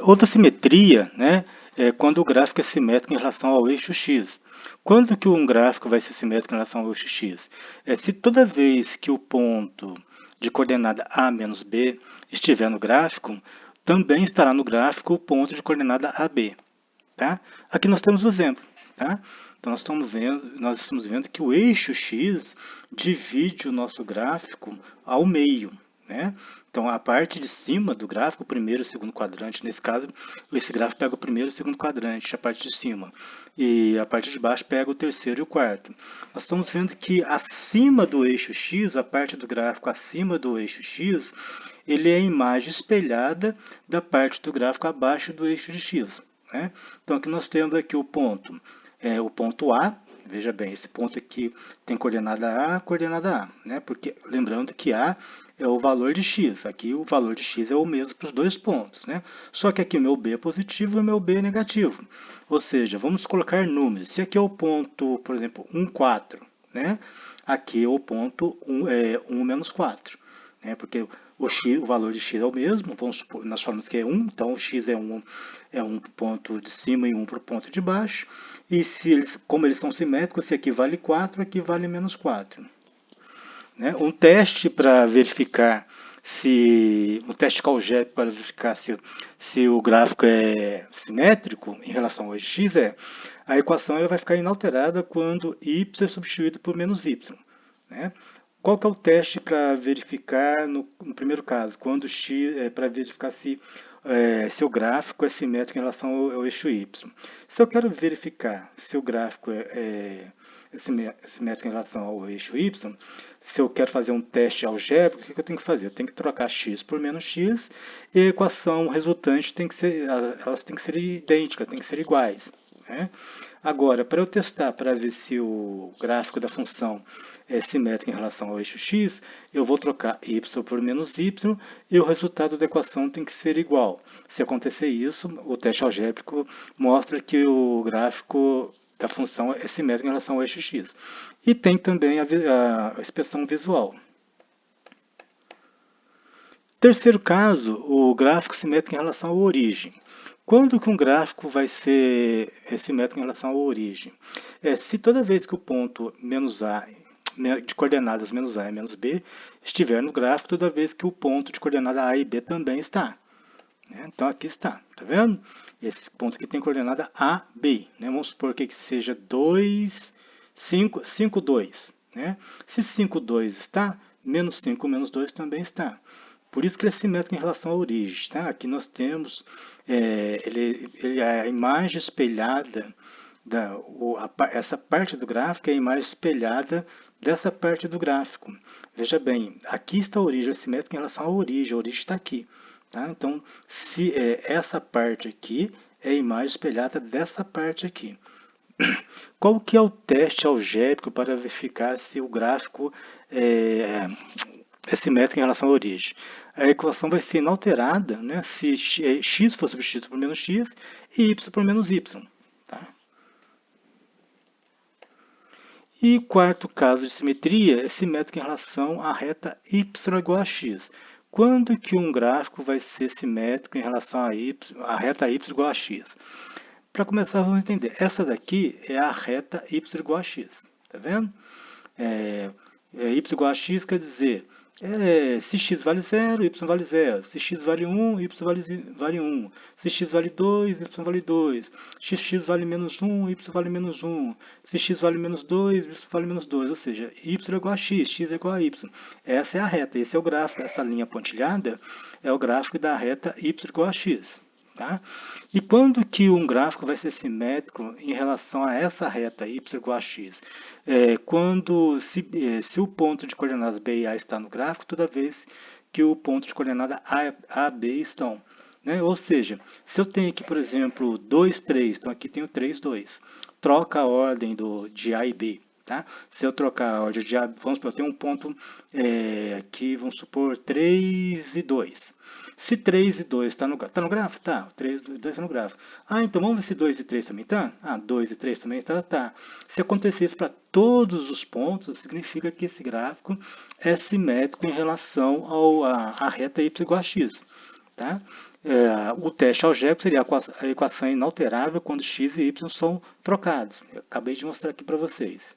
Outra simetria, né, é quando o gráfico é simétrico em relação ao eixo x. Quando que um gráfico vai ser simétrico em relação ao eixo x? Se toda vez que o ponto de coordenada a menos b estiver no gráfico, também estará no gráfico o ponto de coordenada AB. Tá? Aqui nós temos o exemplo. Tá? Então nós estamos vendo que o eixo x divide o nosso gráfico ao meio. Né? Então, a parte de cima do gráfico, o primeiro e o segundo quadrante, nesse caso, esse gráfico pega o primeiro e o segundo quadrante, a parte de cima. E a parte de baixo pega o terceiro e o quarto. Nós estamos vendo que acima do eixo x, a parte do gráfico acima do eixo x, ele é a imagem espelhada da parte do gráfico abaixo do eixo de x. Né? Então, aqui nós temos aqui o ponto A. Veja bem, esse ponto aqui tem coordenada A, né? Porque lembrando que A é o valor de x. Aqui o valor de x é o mesmo para os dois pontos, né? Só que aqui o meu B é positivo e o meu B é negativo. Ou seja, vamos colocar números. Se aqui é o ponto, por exemplo, 1, 4, né? Aqui é o ponto 1 menos 4. Porque o valor de x é o mesmo, vamos supor, nós falamos que é 1, então o x é 1 para o ponto de cima e 1 para o ponto de baixo. E como eles são simétricos, se aqui vale 4, aqui vale menos 4. Né? Um teste para verificar um teste algébrico para verificar se o gráfico é simétrico em relação ao x a equação ela vai ficar inalterada quando y é substituído por menos y. Né? Qual que é o teste para verificar, no primeiro caso, quando x para verificar se o gráfico é simétrico em relação ao eixo y? Se eu quero verificar se o gráfico é simétrico em relação ao eixo y, se eu quero fazer um teste algébrico, o que eu tenho que fazer? Eu tenho que trocar x por menos x e a equação resultante elas têm que ser idênticas, têm que ser iguais. Né? Agora, para eu testar, para ver se o gráfico da função é simétrico em relação ao eixo x, eu vou trocar y por menos y e o resultado da equação tem que ser igual. Se acontecer isso, o teste algébrico mostra que o gráfico da função é simétrico em relação ao eixo x. E tem também a expressão visual. Terceiro caso, o gráfico simétrico em relação à origem. Quando que um gráfico vai ser simétrico em relação à origem? Se toda vez que o ponto menos A, de coordenadas menos A e menos B, estiver no gráfico, toda vez que o ponto de coordenada A e B também está. Então aqui está, tá vendo? Esse ponto aqui tem coordenada A, B. Vamos supor que seja 2, 5, 5, 2. Se 5, 2 está, menos 5, menos 2 também está. Por isso que ele é simétrico em relação à origem. Tá? Aqui nós temos ele é a imagem espelhada, essa parte do gráfico é a imagem espelhada dessa parte do gráfico. Veja bem, aqui está a origem, é simétrica em relação à origem, a origem está aqui. Tá? Então, se essa parte aqui é a imagem espelhada dessa parte aqui. Qual que é o teste algébrico para verificar se o gráfico é simétrico em relação à origem? A equação vai ser inalterada, né, se x for substituído por menos x e y por menos y. Tá? E quarto caso de simetria é simétrico em relação à reta y igual a x. Quando que um gráfico vai ser simétrico em relação à reta y igual a x? Para começar, vamos entender. Essa daqui é a reta y igual a x. Tá vendo? Y igual a x quer dizer, se x vale 0, y vale 0. Se x vale 1, y vale 1. Se x vale 2, y vale 2. Se x vale menos 1, y vale menos 1. Se x vale menos 2, y vale menos 2. Ou seja, y é igual a x é igual a y. Essa é a reta, esse é o gráfico. Essa linha pontilhada é o gráfico da reta y igual a x. Tá? E quando que um gráfico vai ser simétrico em relação a essa reta y igual a x? Se o ponto de coordenadas B e A está no gráfico, toda vez que o ponto de coordenada A e B estão. Ou seja, se eu tenho aqui, por exemplo, 2, 3, então aqui tenho 3, 2. Troca a ordem de A e B. Tá? Se eu trocar a ordem de A, vamos supor, eu tenho um ponto aqui, vamos supor, 3 e 2. Se 3 e 2 está no gráfico? Tá. 3 e 2 está no gráfico. Então vamos ver se 2 e 3 também está? 2 e 3 também está? Tá. Se acontecer isso para todos os pontos, significa que esse gráfico é simétrico em relação à reta y igual a x. Tá? O teste algébrico seria a equação inalterável quando x e y são trocados. Eu acabei de mostrar aqui para vocês.